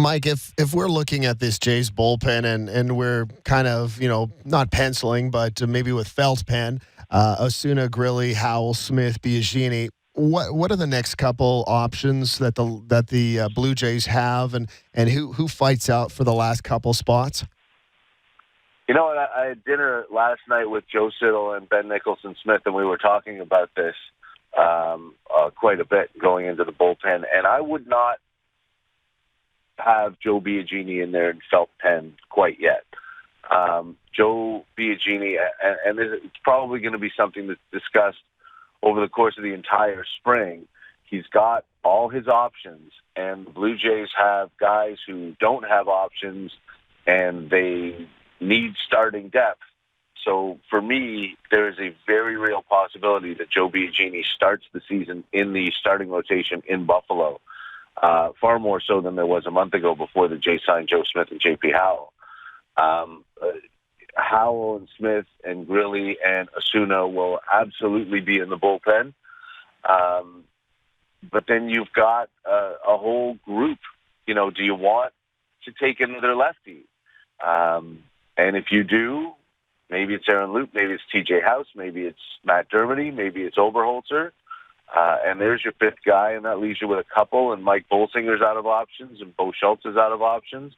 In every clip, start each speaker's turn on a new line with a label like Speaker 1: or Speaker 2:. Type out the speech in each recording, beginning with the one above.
Speaker 1: Mike, if we're looking at this Jays bullpen and we're kind of, not penciling, but maybe with felt pen, Osuna, Grilly, Howell, Smith, Biagini, what are the next couple options that the Blue Jays have, and who fights out for the last couple spots?
Speaker 2: You know what? I had dinner last night with Joe Siddall and Ben Nicholson-Smith, and we were talking about this quite a bit going into the bullpen, and I would not have Joe Biagini in there in felt pen quite yet. Joe Biagini, and it's probably going to be something that's discussed over the course of the entire spring. He's got all his options, and the Blue Jays have guys who don't have options, and they need starting depth. So for me, there is a very real possibility that Joe Biagini starts the season in the starting rotation in Buffalo, far more so than there was a month ago before the Jays signed Joe Smith and J.P. Howell. Howell and Smith and Grilly and Osuna will absolutely be in the bullpen. But then you've got a whole group. Do you want to take another lefty? And if you do, maybe it's Aaron Loup, maybe it's TJ House, maybe it's Matt Dermody, maybe it's Oberholzer. And there's your fifth guy, and that leaves you with a couple, and Mike Bolsinger's out of options, and Bo Schultz is out of options.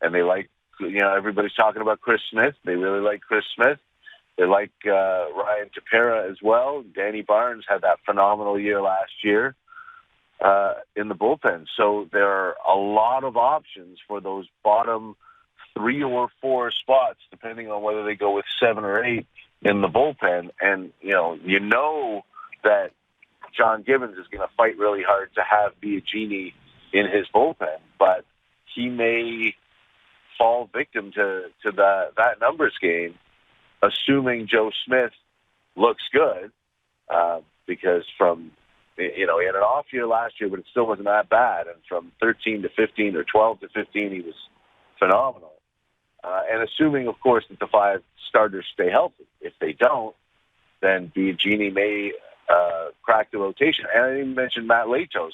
Speaker 2: And they like, everybody's talking about Chris Smith. They really like Chris Smith. They like Ryan Tepera as well. Danny Barnes had that phenomenal year last year in the bullpen. So there are a lot of options for those bottom 3 or 4 spots, depending on whether they go with 7 or 8 in the bullpen. And, you know that John Gibbons is going to fight really hard to have Biagini in his bullpen, but he may fall victim to that numbers game, assuming Joe Smith looks good, because he had an off year last year, but it still wasn't that bad. And from 13 to 15 or 12 to 15, he was phenomenal. And assuming, of course, that the 5 starters stay healthy. If they don't, then Biagini may crack the rotation. And I didn't even mention Matt Latos.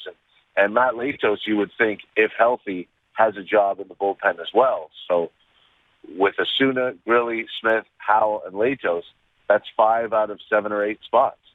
Speaker 2: And Matt Latos, you would think, if healthy, has a job in the bullpen as well. So with Osuna, Grilly, Smith, Howell, and Latos, that's 5 out of 7 or 8 spots.